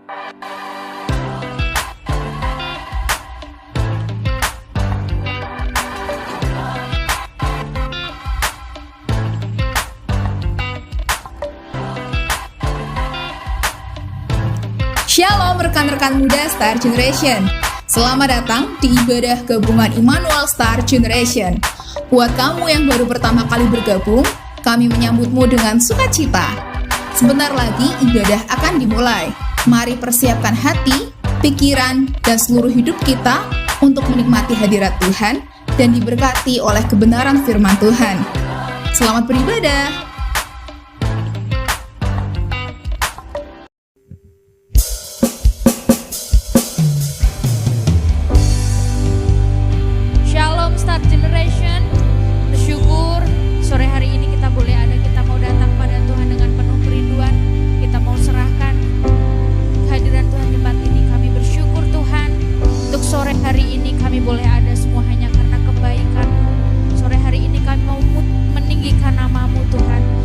Shalom rekan-rekan muda Star Generation. Selamat datang di ibadah gabungan Immanuel Star Generation. Buat kamu yang baru pertama kali bergabung, kami menyambutmu dengan sukacita. Sebentar lagi ibadah akan dimulai. Mari persiapkan hati, pikiran, dan seluruh hidup kita untuk menikmati hadirat Tuhan dan diberkati oleh kebenaran firman Tuhan. Selamat beribadah. Star Generation, bersyukur sore hari ini kita mau datang pada Tuhan dengan penuh kerinduan. Kita mau serahkan kehadiran Tuhan di tempat ini. Kami bersyukur Tuhan untuk sore hari ini kami boleh ada semua hanya karena kebaikan-Mu. Sore hari ini kami mau meninggikan nama-Mu Tuhan.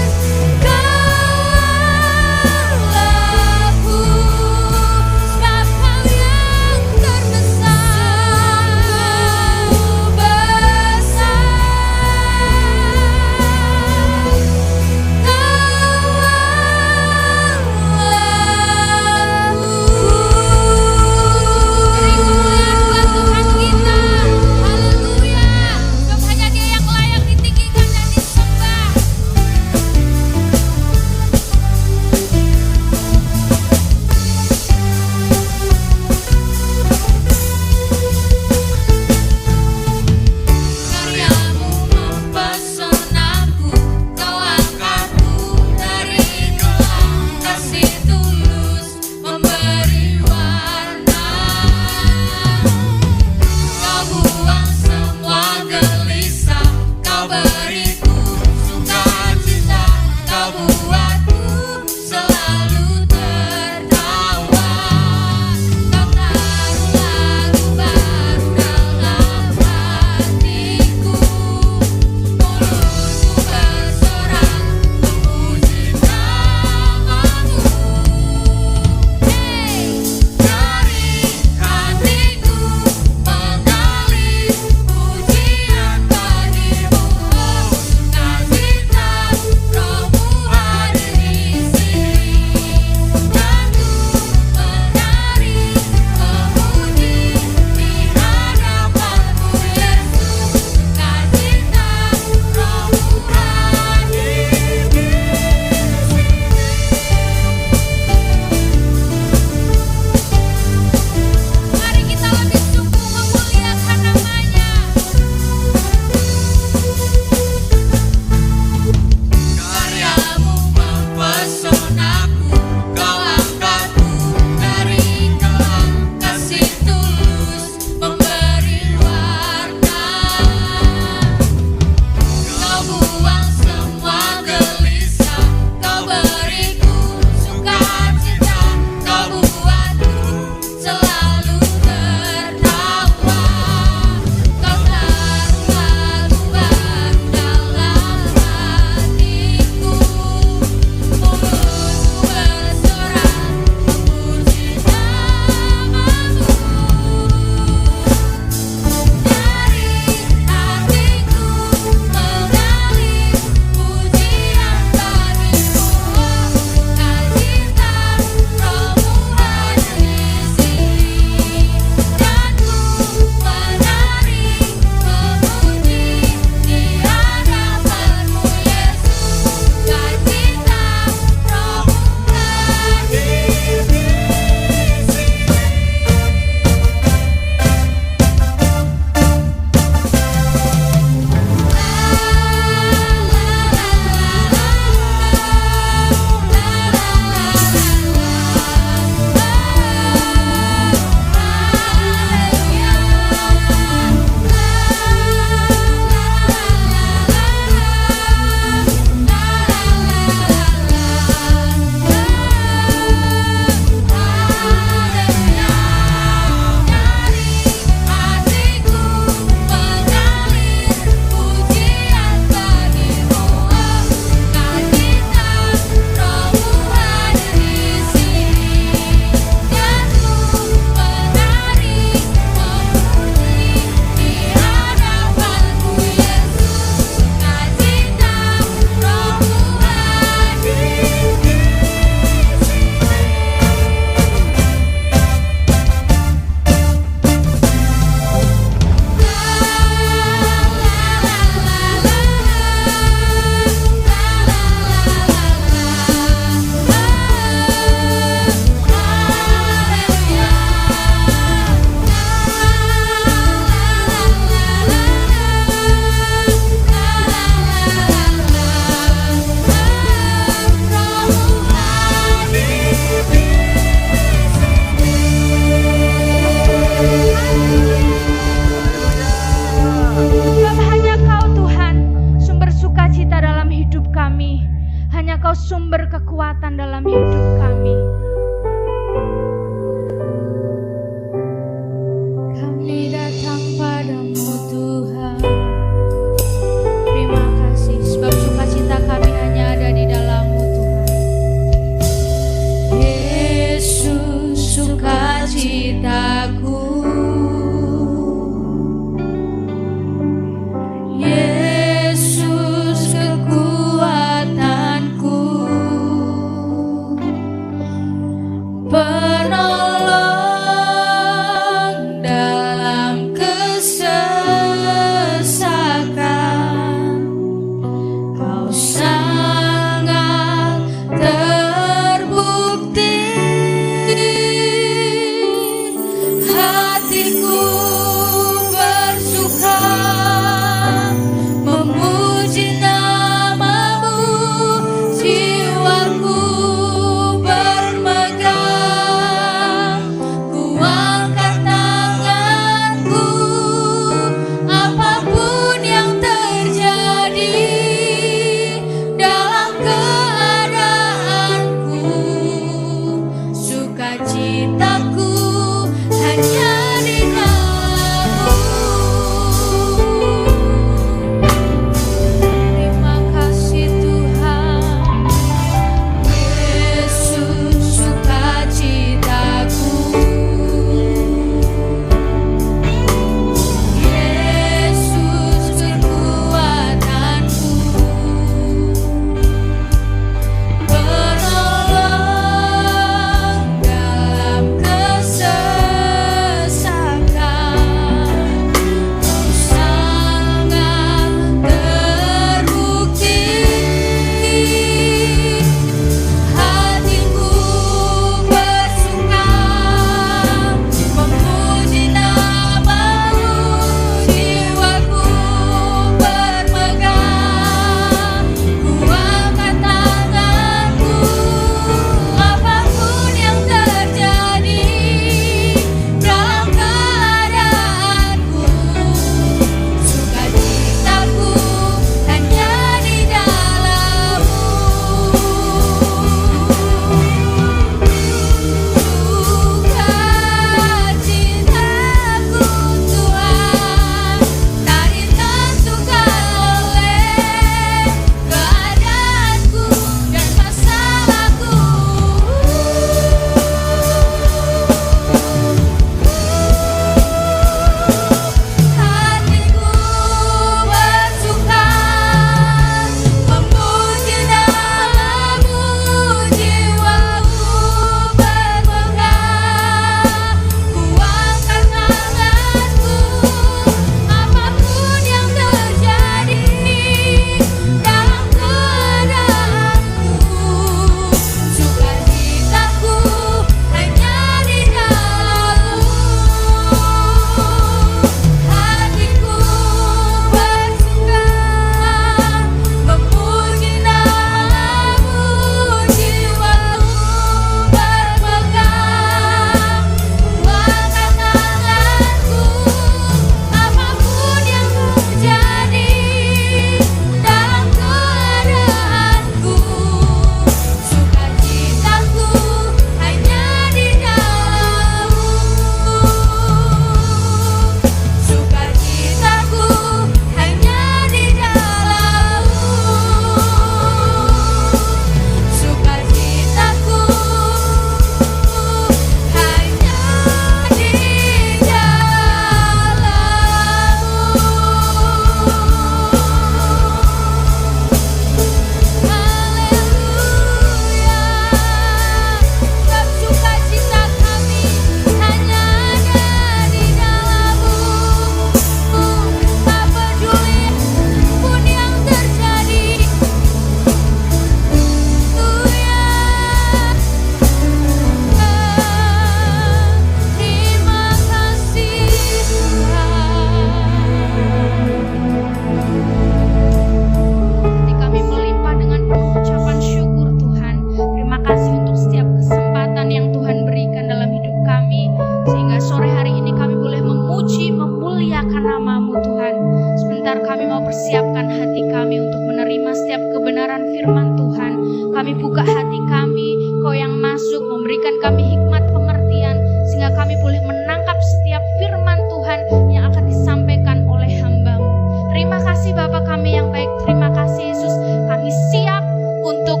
kami hikmat pengertian, sehingga kami boleh menangkap setiap firman Tuhan yang akan disampaikan oleh hamba-Mu. Terima kasih Bapa kami yang baik, terima kasih Yesus, kami siap untuk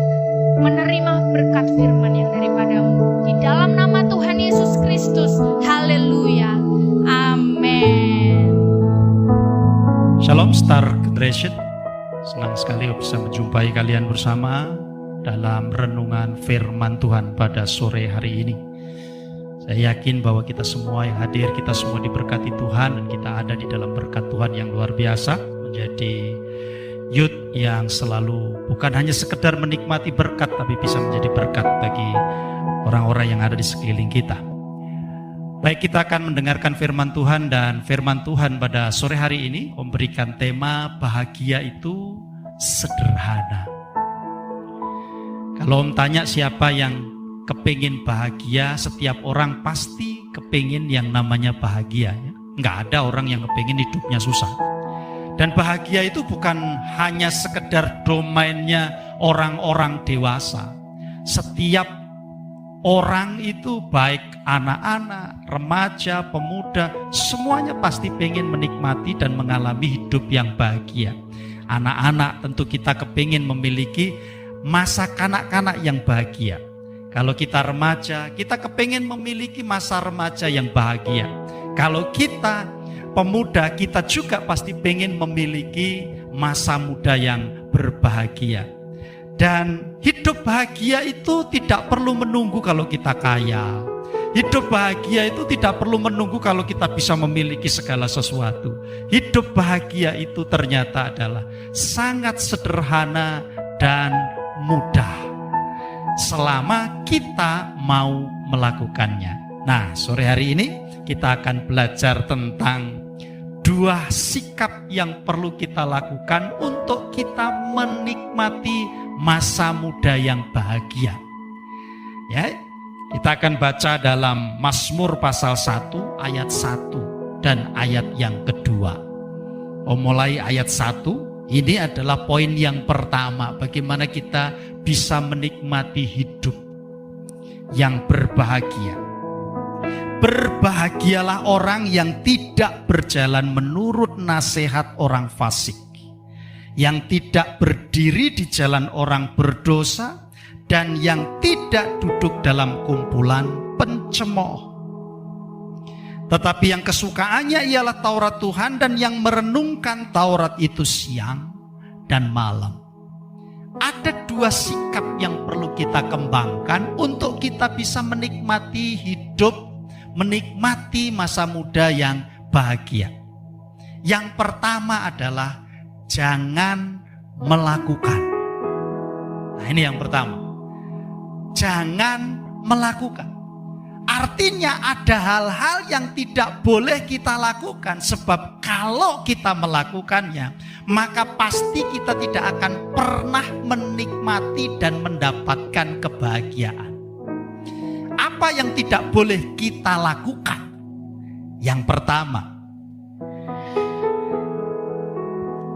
menerima berkat firman yang daripada-Mu. Di dalam nama Tuhan Yesus Kristus, haleluya, amin. Shalom Star Generation, senang sekali bisa menjumpai kalian bersama dalam renungan firman Tuhan pada sore hari ini. Saya yakin bahwa kita semua yang hadir, kita semua diberkati Tuhan dan kita ada di dalam berkat Tuhan yang luar biasa, menjadi youth yang selalu bukan hanya sekedar menikmati berkat, tapi bisa menjadi berkat bagi orang-orang yang ada di sekeliling kita. Baik, kita akan mendengarkan firman Tuhan, dan firman Tuhan pada sore hari ini memberikan tema bahagia itu sederhana. Kalau Om tanya siapa yang kepingin bahagia, setiap orang pasti kepingin yang namanya bahagia. Nggak ada orang yang kepingin hidupnya susah. Dan bahagia itu bukan hanya sekedar domainnya orang-orang dewasa. Setiap orang itu baik anak-anak, remaja, pemuda, semuanya pasti pengen menikmati dan mengalami hidup yang bahagia. Anak-anak tentu kita kepingin memiliki masa kanak-kanak yang bahagia. Kalau kita remaja, kita kepingin memiliki masa remaja yang bahagia. Kalau kita pemuda, kita juga pasti pengen memiliki masa muda yang berbahagia. Dan hidup bahagia itu tidak perlu menunggu kalau kita kaya. Hidup bahagia itu tidak perlu menunggu kalau kita bisa memiliki segala sesuatu. Hidup bahagia itu ternyata adalah sangat sederhana dan mudah, selama kita mau melakukannya. Nah, sore hari ini kita akan belajar tentang dua sikap yang perlu kita lakukan untuk kita menikmati masa muda yang bahagia. Ya, kita akan baca dalam Mazmur pasal 1 ayat 1 dan ayat yang kedua. Mulai ayat 1, ini adalah poin yang pertama, bagaimana kita bisa menikmati hidup yang berbahagia. Berbahagialah orang yang tidak berjalan menurut nasihat orang fasik, yang tidak berdiri di jalan orang berdosa, dan yang tidak duduk dalam kumpulan pencemooh. Tetapi yang kesukaannya ialah Taurat Tuhan, dan yang merenungkan Taurat itu siang dan malam. Ada dua sikap yang perlu kita kembangkan untuk kita bisa menikmati hidup, menikmati masa muda yang bahagia. Yang pertama adalah jangan melakukan. Nah, ini yang pertama. Jangan melakukan. Artinya ada hal-hal yang tidak boleh kita lakukan, sebab kalau kita melakukannya, maka pasti kita tidak akan pernah menikmati dan mendapatkan kebahagiaan. Apa yang tidak boleh kita lakukan? Yang pertama,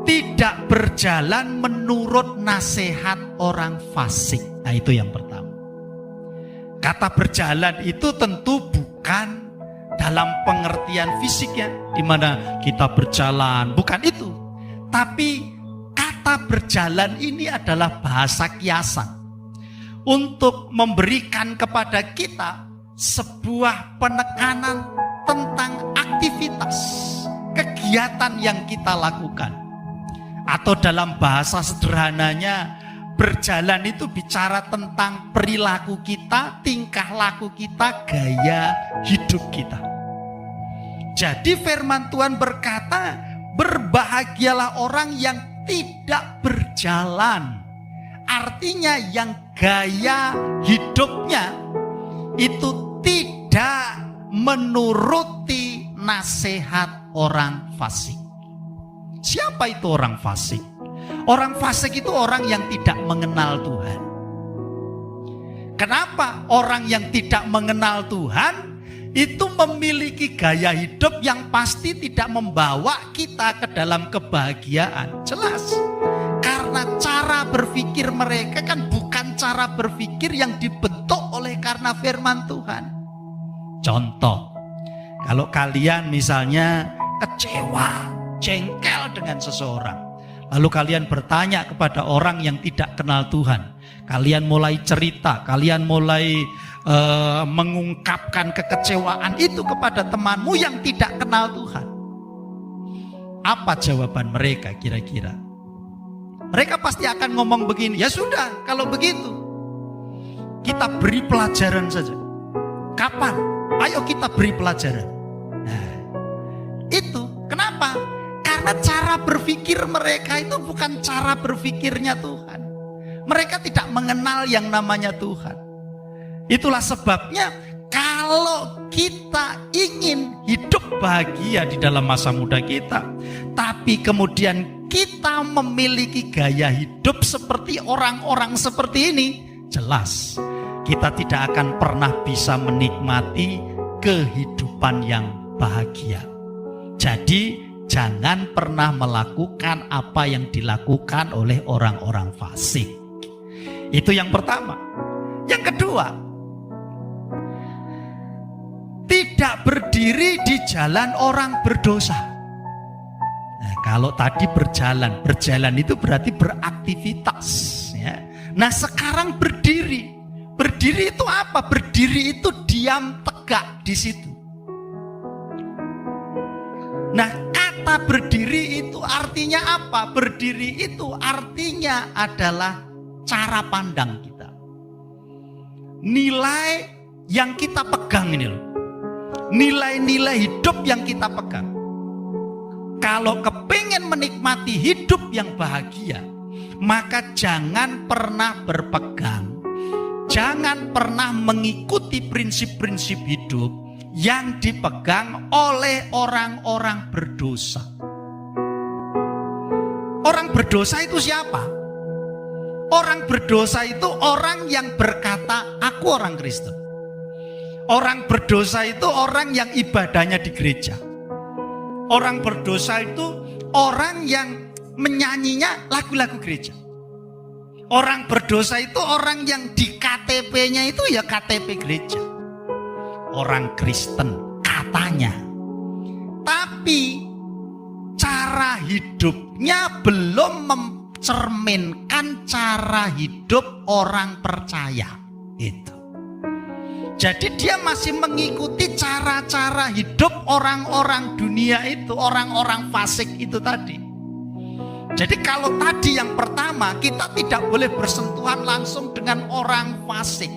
tidak berjalan menurut nasihat orang fasik. Nah, itu yang pertama. Kata berjalan itu tentu bukan dalam pengertian fisiknya, di mana kita berjalan, bukan itu. Tapi kata berjalan ini adalah bahasa kiasan untuk memberikan kepada kita sebuah penekanan tentang aktivitas, kegiatan yang kita lakukan. Atau dalam bahasa sederhananya, berjalan itu bicara tentang perilaku kita, tingkah laku kita, gaya hidup kita. Jadi firman Tuhan berkata, berbahagialah orang yang tidak berjalan. Artinya yang gaya hidupnya itu tidak menuruti nasihat orang fasik. Siapa itu orang fasik? Orang fasik itu orang yang tidak mengenal Tuhan. Kenapa orang yang tidak mengenal Tuhan itu memiliki gaya hidup yang pasti tidak membawa kita ke dalam kebahagiaan? Jelas. Karena cara berpikir mereka kan bukan cara berpikir yang dibentuk oleh karena firman Tuhan. Contoh, kalau kalian misalnya kecewa, jengkel dengan seseorang, lalu kalian bertanya kepada orang yang tidak kenal Tuhan, kalian mulai cerita, kalian mulai mengungkapkan kekecewaan itu kepada temanmu yang tidak kenal Tuhan. Apa jawaban mereka kira-kira? Mereka pasti akan ngomong begini, ya sudah, kalau begitu kita beri pelajaran saja. Kapan? Ayo kita beri pelajaran. Nah, itu kenapa? Karena cara berpikir mereka itu bukan cara berpikirnya Tuhan. Mereka tidak mengenal yang namanya Tuhan. Itulah sebabnya kalau kita ingin hidup bahagia di dalam masa muda kita, tapi kemudian kita memiliki gaya hidup seperti orang-orang seperti ini, jelas kita tidak akan pernah bisa menikmati kehidupan yang bahagia. Jadi jangan pernah melakukan apa yang dilakukan oleh orang-orang fasik. Itu yang pertama. Yang kedua, tidak berdiri di jalan orang berdosa. Nah, kalau tadi berjalan itu berarti beraktivitas. Ya. Nah sekarang berdiri. Berdiri itu apa? Berdiri itu diam tegak di situ. Nah kata berdiri itu artinya apa? Berdiri itu artinya adalah cara pandang kita. Nilai yang kita pegang ini loh. Nilai-nilai hidup yang kita pegang. Kalau kepingin menikmati hidup yang bahagia, maka jangan pernah berpegang, jangan pernah mengikuti prinsip-prinsip hidup yang dipegang oleh orang-orang berdosa. Orang berdosa itu siapa? Orang berdosa itu orang yang berkata, aku orang Kristen. Orang berdosa itu orang yang ibadahnya di gereja. Orang berdosa itu orang yang menyanyinya lagu-lagu gereja. Orang berdosa itu orang yang di KTP-nya itu ya KTP gereja. Orang Kristen katanya. Tapi cara hidupnya belum mencerminkan cara hidup orang percaya. Itu. Jadi dia masih mengikuti cara-cara hidup orang-orang dunia itu, orang-orang fasik itu tadi. Jadi kalau tadi yang pertama, kita tidak boleh bersentuhan langsung dengan orang fasik.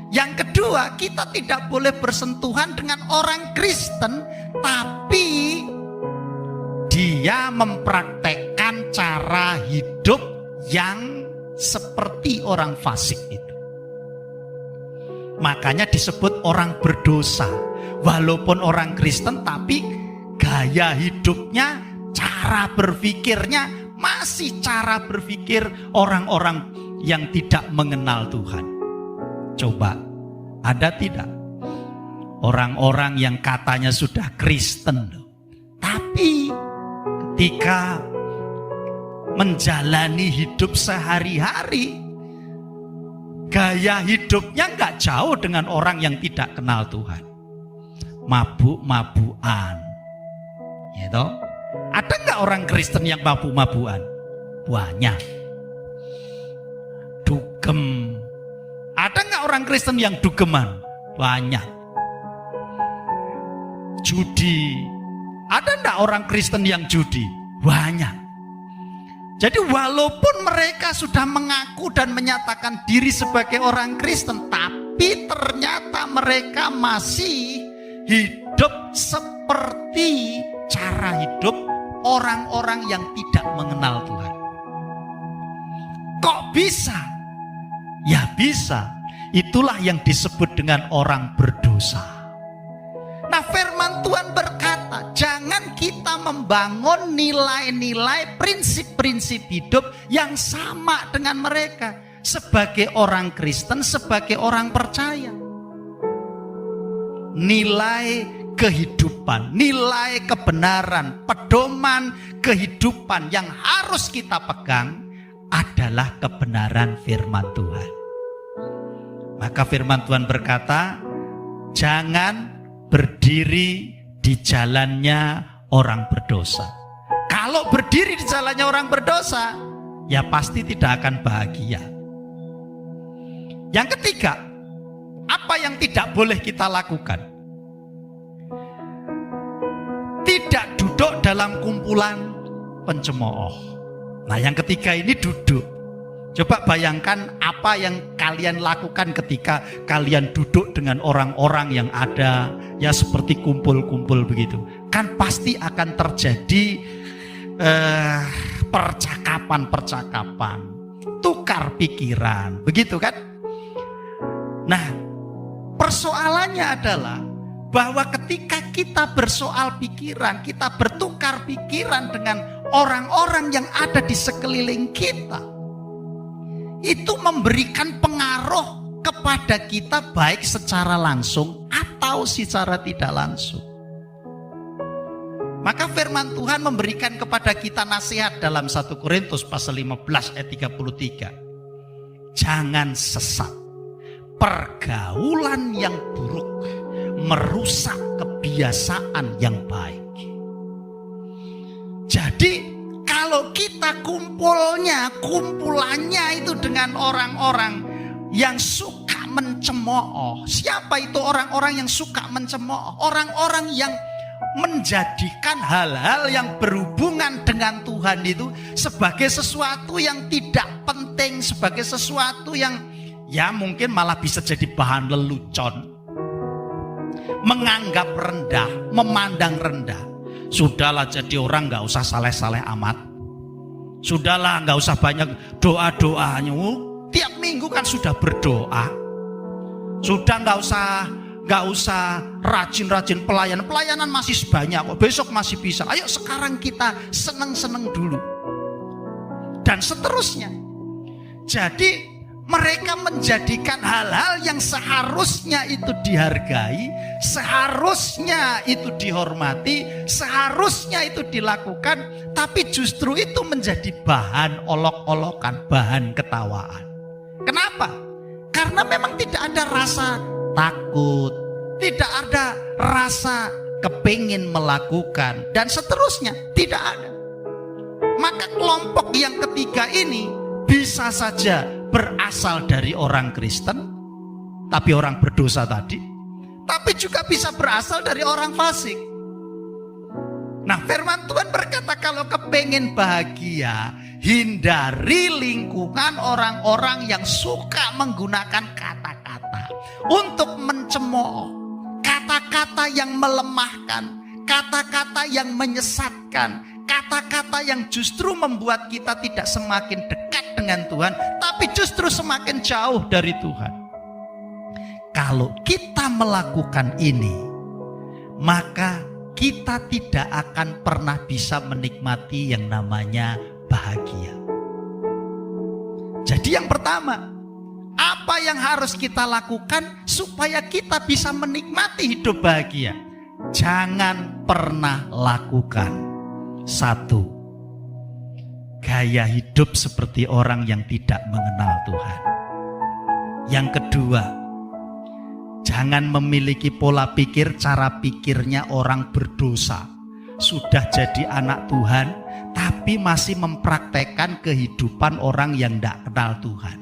Yang kedua, kita tidak boleh bersentuhan dengan orang Kristen, tapi dia mempraktekkan cara hidup yang seperti orang fasik itu. Makanya disebut orang berdosa. Walaupun orang Kristen, tapi gaya hidupnya, cara berpikirnya masih cara berpikir orang-orang yang tidak mengenal Tuhan. Coba, ada tidak orang-orang yang katanya sudah Kristen, tapi ketika menjalani hidup sehari-hari, gaya hidupnya nggak jauh dengan orang yang tidak kenal Tuhan. Mabuk-mabukan, gitu. Ada nggak orang Kristen yang mabuk-mabukan? Banyak. Dugem. Ada nggak orang Kristen yang dugeman? Banyak. Judi. Ada nggak orang Kristen yang judi? Banyak. Jadi walaupun mereka sudah mengaku dan menyatakan diri sebagai orang Kristen, tapi ternyata mereka masih hidup seperti cara hidup orang-orang yang tidak mengenal Tuhan. Kok bisa? Ya bisa. Itulah yang disebut dengan orang berdosa. Nah firman Tuhan berkata, jangan kita membangun nilai-nilai, prinsip-prinsip hidup yang sama dengan mereka. Sebagai orang Kristen, sebagai orang percaya. Nilai kehidupan, nilai kebenaran, pedoman kehidupan yang harus kita pegang adalah kebenaran firman Tuhan. Maka firman Tuhan berkata, jangan berdiri di jalannya orang berdosa. Kalau berdiri di jalannya orang berdosa, ya pasti tidak akan bahagia. Yang ketiga, apa yang tidak boleh kita lakukan? Tidak duduk dalam kumpulan pencemooh. Nah, yang ketiga ini duduk. Coba bayangkan apa yang kalian lakukan ketika kalian duduk dengan orang-orang yang ada ya seperti kumpul-kumpul begitu. Kan pasti akan terjadi percakapan-percakapan, tukar pikiran, begitu kan? Nah, persoalannya adalah bahwa ketika kita bersoal pikiran, kita bertukar pikiran dengan orang-orang yang ada di sekeliling kita, itu memberikan pengaruh kepada kita baik secara langsung atau secara tidak langsung. Maka firman Tuhan memberikan kepada kita nasihat dalam 1 Korintus pasal 15 ayat 33. Jangan sesat. Pergaulan yang buruk merusak kebiasaan yang baik. Jadi kalau kita kumpulannya itu dengan orang-orang yang suka mencemooh. Siapa itu orang-orang yang suka mencemooh? Orang-orang yang menjadikan hal-hal yang berhubungan dengan Tuhan itu sebagai sesuatu yang tidak penting, sebagai sesuatu yang ya mungkin malah bisa jadi bahan lelucon. Menganggap rendah, memandang rendah. Sudahlah jadi orang gak usah saleh-saleh amat. Sudahlah gak usah banyak doa-doanya. Tiap minggu kan sudah berdoa. Sudah gak usah rajin-rajin pelayanan masih banyak kok. Besok masih bisa. Ayo sekarang kita seneng-seneng dulu. Dan seterusnya. Jadi mereka menjadikan hal-hal yang seharusnya itu dihargai, seharusnya itu dihormati, seharusnya itu dilakukan, tapi justru itu menjadi bahan olok-olokan, bahan ketawaan. Kenapa? Karena memang tidak ada rasa takut, tidak ada rasa kepingin melakukan, dan seterusnya, tidak ada. Maka kelompok yang ketiga ini bisa saja berasal dari orang Kristen, tapi orang berdosa tadi, tapi juga bisa berasal dari orang fasik. Nah, firman Tuhan berkata kalau kepingin bahagia, hindari lingkungan orang-orang yang suka menggunakan kata-kata untuk mencemooh, kata-kata yang melemahkan, kata-kata yang menyesatkan, kata-kata yang justru membuat kita tidak semakin dekat dengan Tuhan, tapi justru semakin jauh dari Tuhan. Kalau kita melakukan ini, maka kita tidak akan pernah bisa menikmati yang namanya bahagia. Jadi yang pertama, apa yang harus kita lakukan supaya kita bisa menikmati hidup bahagia? Jangan pernah lakukan 1. Gaya hidup seperti orang yang tidak mengenal Tuhan. Yang kedua, jangan memiliki pola pikir, cara pikirnya orang berdosa. Sudah jadi anak Tuhan, tapi masih mempraktekkan kehidupan orang yang tidak kenal Tuhan.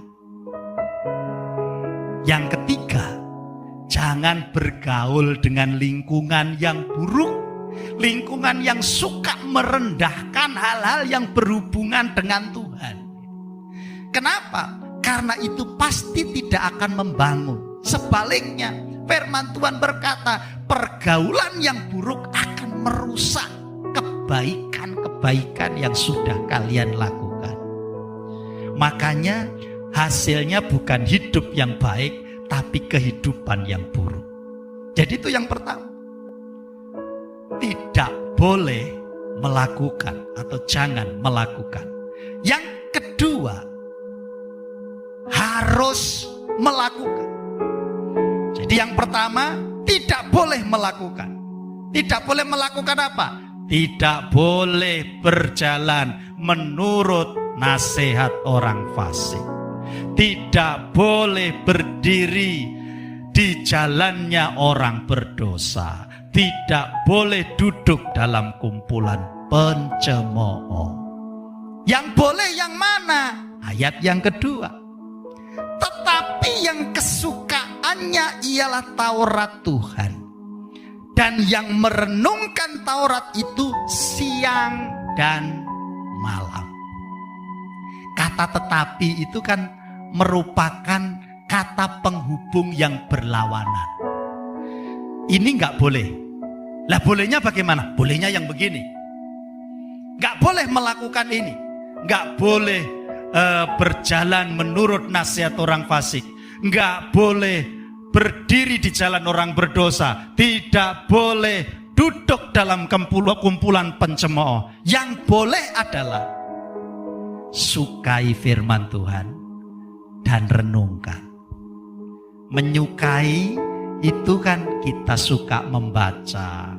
Yang ketiga, jangan bergaul dengan lingkungan yang buruk. Lingkungan yang suka merendahkan hal-hal yang berhubungan dengan Tuhan. Kenapa? Karena itu pasti tidak akan membangun. Sebaliknya, firman Tuhan berkata, pergaulan yang buruk akan merusak kebaikan-kebaikan yang sudah kalian lakukan. Makanya hasilnya bukan hidup yang baik, tapi kehidupan yang buruk. Jadi itu yang pertama. Tidak boleh melakukan atau jangan melakukan. Yang kedua, harus melakukan. Jadi yang pertama, tidak boleh melakukan. Tidak boleh melakukan apa? Tidak boleh berjalan menurut nasihat orang fasik. tidak boleh berdiri di jalannya orang berdosa, tidak boleh duduk dalam kumpulan pencemooh. Yang boleh yang mana? Ayat yang kedua. Tetapi yang kesukaannya ialah Taurat Tuhan, dan yang merenungkan Taurat itu siang dan malam. Kata tetapi itu kan merupakan kata penghubung yang berlawanan. Ini nggak boleh. Lah bolehnya bagaimana? Bolehnya yang begini. Nggak boleh melakukan ini. Nggak boleh berjalan menurut nasihat orang fasik. Nggak boleh berdiri di jalan orang berdosa. Tidak boleh duduk dalam kumpulan pencemooh. Yang boleh adalah sukai firman Tuhan dan renungkan. Menyukai itu kan kita suka membaca,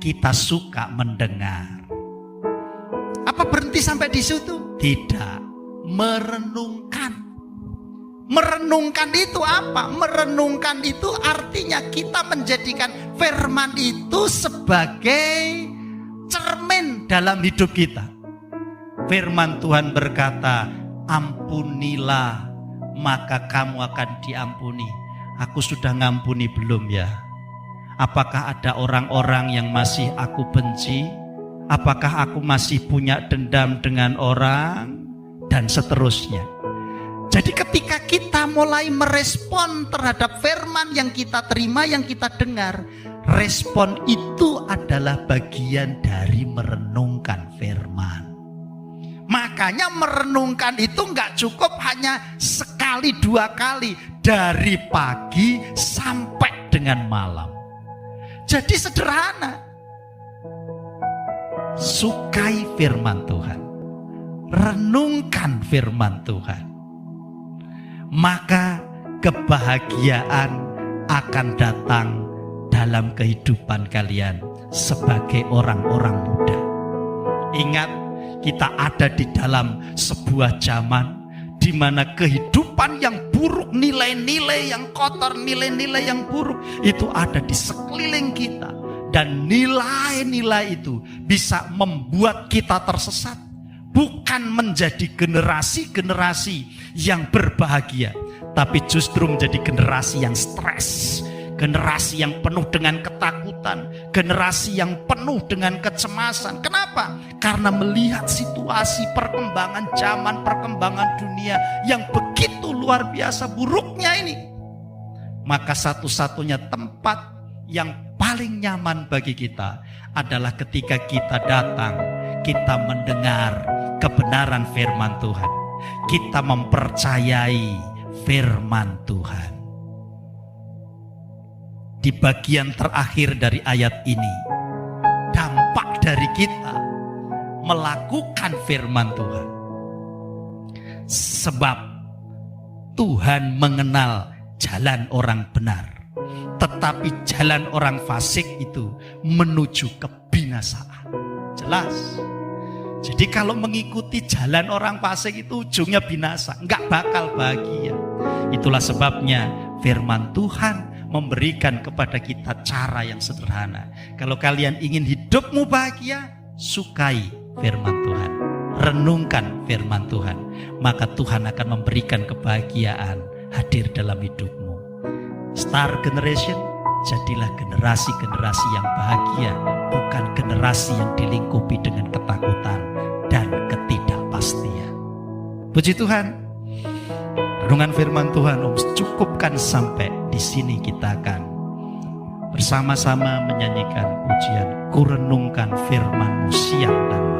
kita suka mendengar. Apa berhenti sampai di situ? Tidak, merenungkan. Merenungkan itu apa? Merenungkan itu artinya kita menjadikan firman itu sebagai cermin dalam hidup kita. Firman Tuhan berkata, ampunilah maka kamu akan diampuni. Aku sudah ngampuni belum ya? Apakah ada orang-orang yang masih aku benci? Apakah aku masih punya dendam dengan orang? Dan seterusnya. Jadi ketika kita mulai merespon terhadap firman yang kita terima, yang kita dengar, respon itu adalah bagian dari merenungkan firman. Makanya merenungkan itu nggak cukup hanya sekali dua kali, dari pagi sampai dengan malam. Jadi sederhana, sukai firman Tuhan, renungkan firman Tuhan, maka kebahagiaan akan datang dalam kehidupan kalian sebagai orang-orang muda. Ingat, kita ada di dalam sebuah zaman di mana kehidupan yang buruk, nilai-nilai yang kotor, nilai-nilai yang buruk itu ada di sekeliling kita. Dan nilai-nilai itu bisa membuat kita tersesat. Bukan menjadi generasi-generasi yang berbahagia, tapi justru menjadi generasi yang stres. Generasi yang penuh dengan ketakutan, generasi yang penuh dengan kecemasan. Kenapa? Karena melihat situasi perkembangan zaman, perkembangan dunia yang begitu luar biasa buruknya ini. Maka satu-satunya tempat yang paling nyaman bagi kita adalah ketika kita datang, kita mendengar kebenaran firman Tuhan, kita mempercayai firman Tuhan. Di bagian terakhir dari ayat ini, dampak dari kita melakukan firman Tuhan. Sebab Tuhan mengenal jalan orang benar, tetapi jalan orang fasik itu menuju kebinasaan. Jelas. Jadi kalau mengikuti jalan orang fasik itu ujungnya binasa, enggak bakal bahagia. Itulah sebabnya firman Tuhan memberikan kepada kita cara yang sederhana. Kalau kalian ingin hidupmu bahagia, sukai firman Tuhan, renungkan firman Tuhan, maka Tuhan akan memberikan kebahagiaan hadir dalam hidupmu. Star Generation, jadilah generasi-generasi yang bahagia, bukan generasi yang dilingkupi dengan ketakutan dan ketidakpastian. Puji Tuhan. Renungan firman Tuhan cukupkan sampai di sini. Kita akan bersama-sama menyanyikan pujian Ku Renungkan Firman-Mu siang dan malam.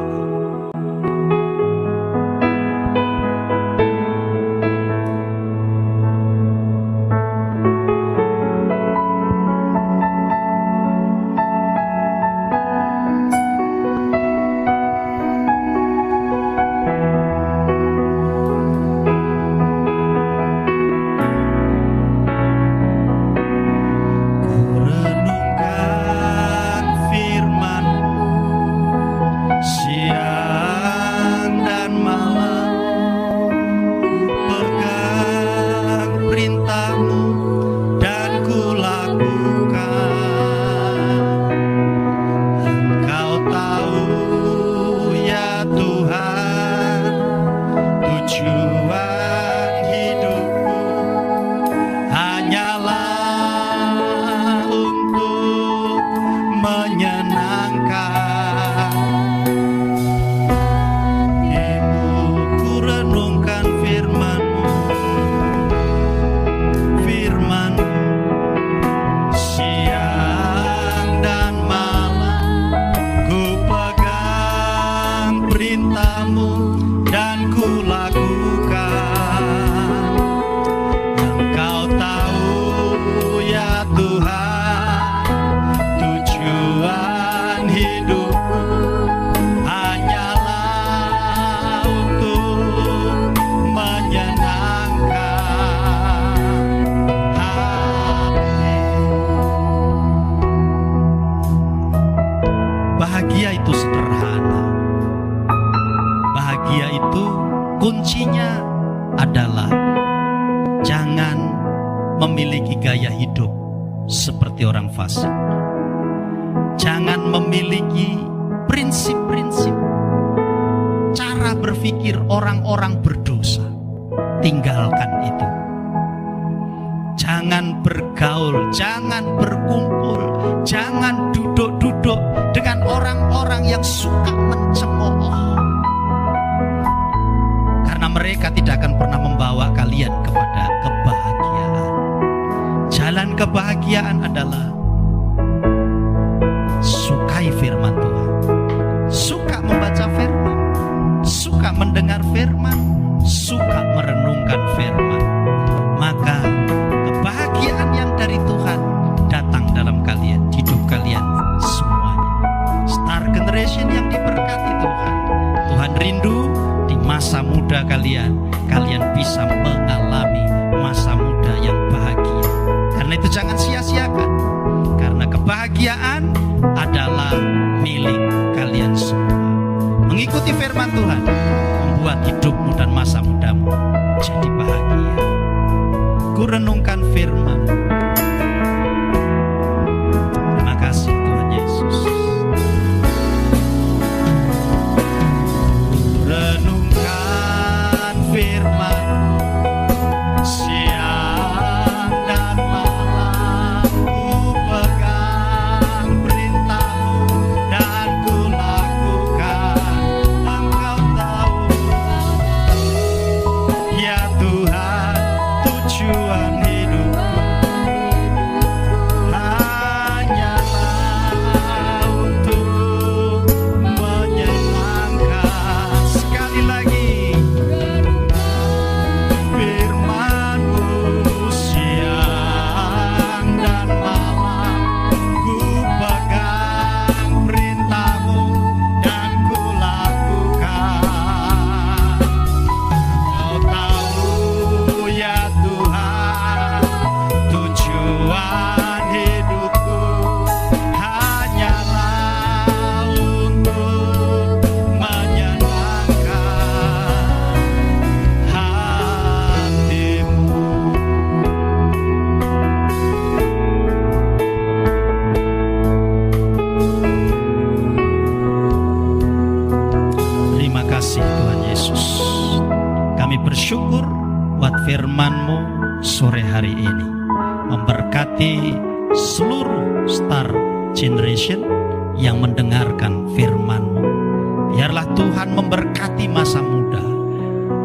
memiliki gaya hidup seperti orang fasik. Jangan memiliki prinsip-prinsip cara berpikir orang-orang berdosa. Tinggalkan itu. Jangan bergaul, jangan berkumpul, jangan duduk-duduk dengan orang-orang yang suka mencemooh. Karena mereka tidak akan pernah membawa kalian kepada kebahagiaan. Jalan kebahagiaan adalah sukai firman Tuhan, suka membaca firman, suka mendengar firman, suka merenungkan firman. Maka kebahagiaan yang dari Tuhan datang dalam kalian, hidup kalian semuanya. Star Generation yang diberkati Tuhan. Tuhan rindu di masa muda kalian bisa mengalami masa muda yang bahagia. Karena itu jangan sia-siakan. Karena kebahagiaan adalah milik kalian semua. Mengikuti firman Tuhan membuat hidupmu dan masa mudamu jadi bahagia. Ku renungkan firman. Terima kasih Tuhan Yesus. Ku renungkan firman siang dan malam. Ku pegang perintah-Mu dan ku lakukan. Engkau tahu ya Tuhan, tujuan hidupku hanyalah untuk menyenangkan. Sekali lagi, firman-Mu siang dan malam. Ku pegang perintah-Mu dan ku lakukan. Kau tahu ya Tuhan, tujuan hidupku hanyalah untuk menyenangkan hati-Mu. Terima kasih Tuhan Yesus. Kami bersyukur buat firman-Mu sore hari ini. Memberkati seluruh Star Generation yang mendengarkan firman-Mu. Biarlah Tuhan memberkati masa muda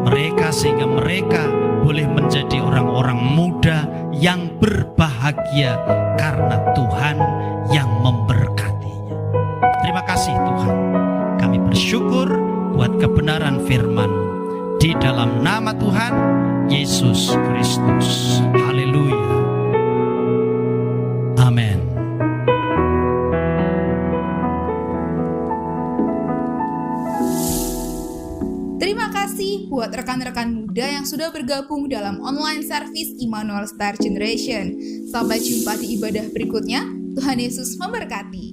mereka sehingga mereka boleh menjadi orang-orang muda yang berbahagia karena Tuhan yang memberkatinya. Terima kasih Tuhan. Kami bersyukur buat kebenaran firman-Mu. Di dalam nama Tuhan Yesus Kristus. Haleluya. Amin. Terima kasih buat rekan-rekan muda yang sudah bergabung dalam online service Immanuel Star Generation. Sampai jumpa di ibadah berikutnya. Tuhan Yesus memberkati.